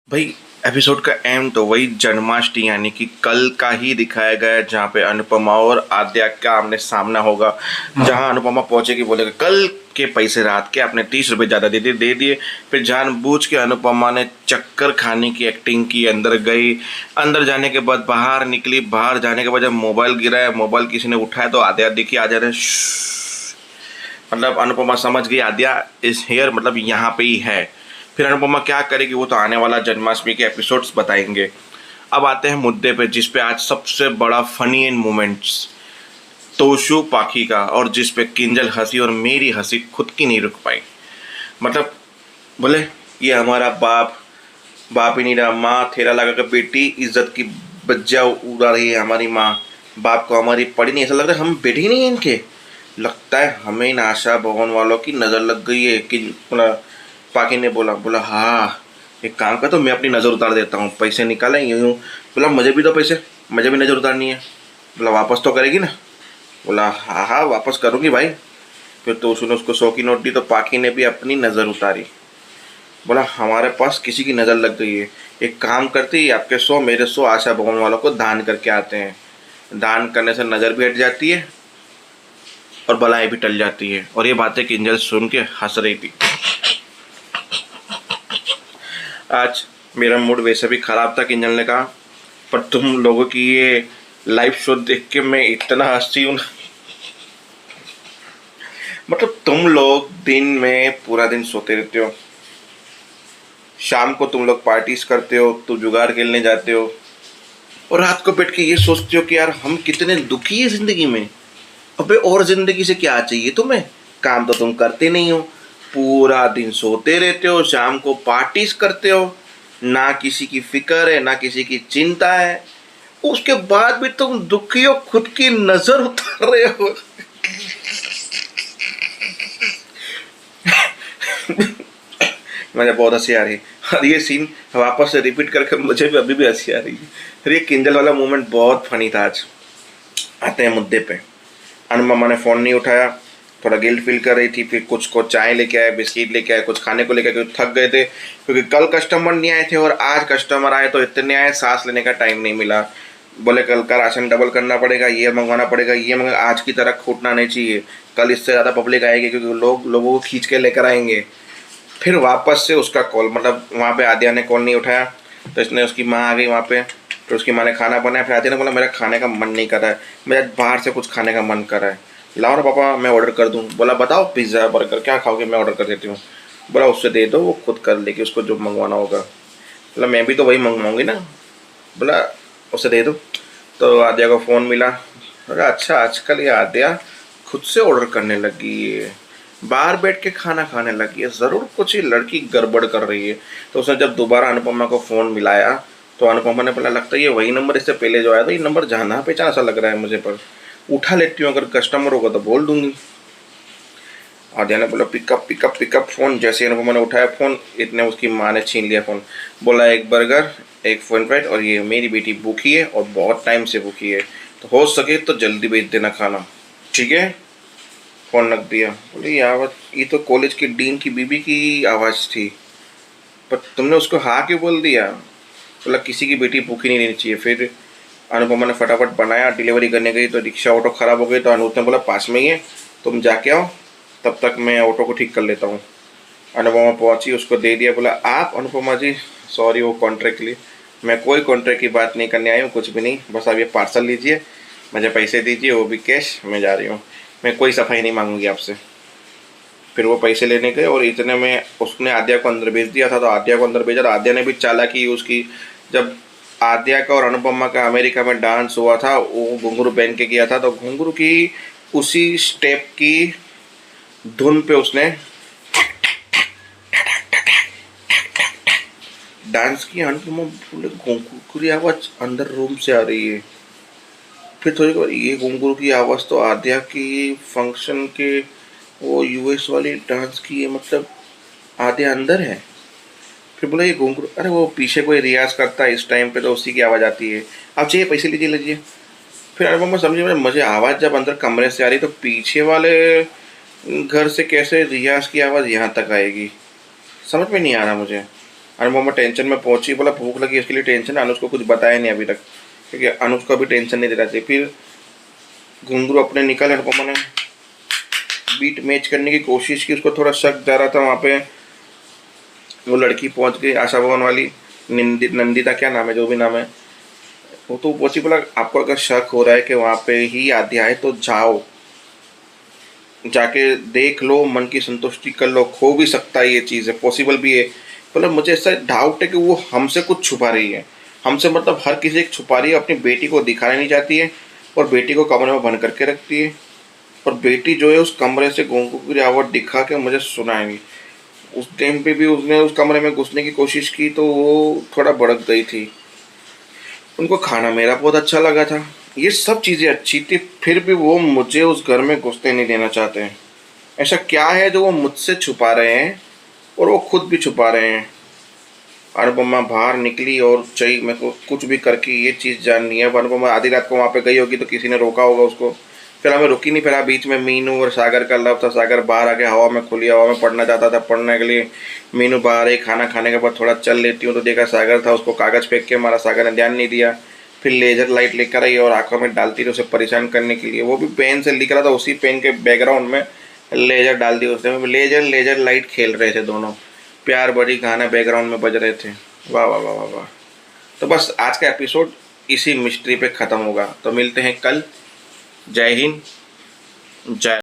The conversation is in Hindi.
भाई, एपिसोड का एंड तो वही जन्माष्टमी यानी कि कल का ही दिखाया गया है, जहाँ पे अनुपमा और आद्या का आमने सामना होगा। जहाँ अनुपमा पहुंचेगी, बोलेगा कल के पैसे रात के आपने 30 रुपए ज़्यादा दे दिए। फिर जानबूझ के अनुपमा ने चक्कर खाने की एक्टिंग की, अंदर गई। अंदर जाने के बाद बाहर निकली, बाहर जाने के बाद जब मोबाइल गिरा है, मोबाइल किसी ने उठाया तो आद्या देखी, आद्या ने मतलब अनुपमा समझ गई आद्या इज हियर, मतलब यहाँ पे ही है। फिर अनुपमा क्या करेगी वो तो आने वाला जन्माष्टमी के एपिसोड्स बताएंगे। अब आते हैं मुद्दे पे, जिस पे आज सबसे बड़ा फनी एंड मोमेंट्स तोशु पाखी का, और जिस पे किंजल हंसी और मेरी हंसी खुद की नहीं रुक पाई। मतलब बोले ये हमारा बाप, बाप ही नहीं रहा, माँ थेरा लगा कर बेटी इज्जत की बज्जा उड़ा रही है हमारी माँ। बाप को हमारी पड़ी नहीं, ऐसा लग रहा है हम बेटे ही नहीं है इनके। लगता है हमें इन आशा भवन वालों की नज़र लग गई है कि पाकी ने बोला हाँ एक काम कर, तो मैं अपनी नज़र उतार देता हूँ, पैसे निकाले यूँ। बोला मुझे भी दो पैसे, मुझे भी नज़र उतारनी है। बोला वापस तो करेगी ना? बोला हाँ हाँ वापस करूँगी भाई। फिर तो उसने उसको 100 की नोट दी, तो पाकी ने भी अपनी नज़र उतारी। बोला हमारे पास किसी की नज़र लग गई है, एक काम करते ही आपके 100 मेरे 100 आशा भवन वालों को दान करके आते हैं। दान करने से नज़र भी हट जाती है और बलाएं भी टल जाती है। और ये बातें किंजल सुन के हंस रही थी। आज मेरा मूड वैसे भी ख़राब था, किंजल ने कहा, पर तुम लोगों की ये लाइव शो देख के मैं इतना हंसी हूँ। मतलब तुम लोग दिन में पूरा दिन सोते रहते हो, शाम को तुम लोग पार्टीज करते हो, तो जुगाड़ खेलने जाते हो, और रात को बैठ के ये सोचते हो कि यार हम कितने दुखी है ज़िंदगी में। अबे और ज़िंदगी से क्या चाहिए तुम्हें? काम तो तुम करते नहीं हो, पूरा दिन सोते रहते हो, शाम को पार्टीज करते हो, ना किसी की फिक्र है ना किसी की चिंता है। उसके बाद भी तुम दुखी हो, खुद की नज़र उतार रहे हो। मुझे बहुत हंसी आ रही है, और ये सीन वापस से रिपीट करके मुझे भी अभी भी हंसी आ रही है। ये किंजल वाला मोमेंट बहुत फनी था आज। आते हैं मुद्दे पे। अनुपमा ने फ़ोन नहीं उठाया, थोड़ा गिल्ट फील कर रही थी। फिर कुछ को चाय लेके आए, बिस्किट लेके आए, कुछ खाने को लेके आए, क्योंकि थक गए थे, क्योंकि कल कस्टमर नहीं आए थे और आज कस्टमर आए तो इतने आए, सांस लेने का टाइम नहीं मिला। बोले कल का राशन डबल करना पड़ेगा, ये मंगवाना पड़ेगा, ये मंगा, आज की तरह खूटना नहीं चाहिए, कल इससे ज़्यादा पब्लिक आएगी, क्योंकि लोगों को खींच के लेकर आएंगे। फिर वापस से उसका कॉल, मतलब वहाँ पे आद्या ने कॉल नहीं उठाया, तो इसने उसकी माँ आ गई वहाँ पे, तो उसकी माँ ने खाना बनाया। फिर आद्या ने बोला मेरा खाने का मन नहीं कर रहा है, मेरा बाहर से कुछ खाने का मन कर रहा है, लाओ ना पापा मैं ऑर्डर कर दूँ। बोला बताओ पिज़्ज़ा बर्गर क्या खाओगे, मैं ऑर्डर कर देती हूँ। बोला उससे दे दो, वो खुद कर लेगी, उसको जो मंगवाना होगा। बोला मैं भी तो वही मंगवाऊँगी ना। बोला उसे दे दो। तो आद्या को फ़ोन मिला। बोला अच्छा आजकल ये आद्या खुद से ऑर्डर करने लगी है, बाहर बैठ के खाना खाने लगी है, ज़रूर कुछ ही लड़की गड़बड़ कर रही है। तो उसने जब दोबारा अनुपमा को फ़ोन मिलाया, तो अनुपमा ने बोला लगता है ये वही नंबर, इससे पहले जो आया था, ये नंबर जाना पहचाना सा लग रहा है मुझे, पर उठा लेती हूँ, अगर कस्टमर होगा तो बोल दूंगी। आद्या ने बोला पिकअप पिकअप पिकअप फ़ोन। जैसे अनुपमा ने उठाया फ़ोन, इतने उसकी माँ ने छीन लिया फ़ोन। बोला एक बर्गर, एक फ़ोन फ्राइड, और ये मेरी बेटी भूखी है और बहुत टाइम से भूखी है, तो हो सके तो जल्दी भेज देना खाना, ठीक है? फ़ोन रख दिया। बोले ये आवाज़, ये तो कॉलेज की डीन की बीबी की आवाज़ थी, पर तुमने उसको हाँ क्यों बोल दिया? बोला किसी की बेटी भूखी नहीं रहनी चाहिए। फिर अनुपमा ने फटाफट बनाया, डिलीवरी करने गई तो रिक्शा ऑटो ख़राब हो गई, तो अनूप ने बोला पास में ही है, तुम जाके आओ, तब तक मैं ऑटो को ठीक कर लेता हूँ। अनुपमा पहुँची, उसको दे दिया। बोला आप अनुपमा जी सॉरी वो कॉन्ट्रैक्ट के लिए, मैं कोई कॉन्ट्रैक्ट की बात नहीं करने आई हूँ, कुछ भी नहीं, बस आप ये पार्सल लीजिए, मुझे पैसे दीजिए, वो भी कैश, मैं जा रही हूँ, मैं कोई सफाई नहीं मांगूंगी आपसे। फिर वो पैसे लेने गए, और इतने में उसने आद्या को अंदर भेज दिया था, तो आद्या को अंदर भेजा, और आद्या ने भी चालाकी यूज़ की। जब आद्या का और अनुपमा का अमेरिका में डांस हुआ था, वो घुंघरू पहन के किया था, तो घुंघरू की उसी स्टेप की धुन पे उसने डांस किया। अनुपमा बोले घुंघरू की आवाज़ अंदर रूम से आ रही है। फिर थोड़ी देर ये घुंघरू की आवाज़ तो आद्या की फंक्शन के वो यूएस वाली डांस की है, मतलब आद्या अंदर है। फिर बोला ये घुंघरू, अरे वो पीछे कोई रियाज करता है इस टाइम पे, तो उसी की आवाज़ आती है, आप चाहिए पैसे लीजिए लीजिए। फिर अनुपमा मैं समझी, मुझे आवाज़ जब अंदर कमरे से आ रही, तो पीछे वाले घर से कैसे रियाज की आवाज़ यहाँ तक आएगी, समझ में नहीं आ रहा मुझे। अनुपमा टेंशन में पहुंची, बोला भूख लगी इसके लिए टेंशन है, अनुज को कुछ बताया नहीं अभी तक, क्योंकि अनुज को भी टेंशन नहीं देना चाहिए। फिर घुंघरू अपने निकल, अनुपमा ने बीट मैच करने की कोशिश की, उसको थोड़ा शक जा रहा था वहाँ पे। वो लड़की पहुँच गई आशा भवन वाली, नंदिता क्या नाम है, जो भी नाम है, वो तो पहुंची। बोला आपको अगर शक हो रहा है कि वहाँ पे ही आद्या है तो जाओ, जाके देख लो, मन की संतुष्टि कर लो, हो भी सकता है ये चीज़ है, पॉसिबल भी है। मतलब मुझे ऐसा डाउट है कि वो हमसे कुछ छुपा रही है, हमसे मतलब हर किसी को छुपा रही है, अपनी बेटी को दिखाना नहीं चाहती है और बेटी को कमरे में बंद करके रखती है। और बेटी जो है उस कमरे से घोंघू की आवाज़ दिखा के मुझे सुनाएंगी। उस टाइम पे भी उसने उस कमरे में घुसने की कोशिश की तो वो थोड़ा भड़क गई थी। उनको खाना मेरा बहुत अच्छा लगा था, ये सब चीज़ें अच्छी थी, फिर भी वो मुझे उस घर में घुसने नहीं देना चाहते हैं। ऐसा क्या है जो वो मुझसे छुपा रहे हैं और वो खुद भी छुपा रहे हैं। अनुपमा बाहर निकली और चाहिए मेरे को कुछ भी करके ये चीज़ जाननी है। अनुपमा आधी रात को वहाँ पे गई होगी तो किसी ने रोका होगा उसको, फिर हमें रुकी नहीं। फिर बीच में मीनू और सागर का लव था, सागर बाहर आके हवा में, खुली हवा में पढ़ना चाहता था, पढ़ने के लिए मीनू बाहर आई। खाना खाने के बाद थोड़ा चल लेती हूँ तो देखा सागर था, उसको कागज़ फेंक के मारा, सागर ने ध्यान नहीं दिया। फिर लेजर लाइट लेकर आई और आंखों में डालती थी उसे परेशान करने के लिए, वो भी पेन से लिख रहा था, उसी पेन के बैकग्राउंड में लेजर डाल दी उसने। लेजर लेजर लाइट खेल रहे थे दोनों, प्यार बड़ी गाना बैकग्राउंड में बज रहे थे। वाह वाह वाह वाह वाह। तो बस आज का एपिसोड इसी मिस्ट्री पे ख़त्म होगा, तो मिलते हैं कल। जय हिंद, जय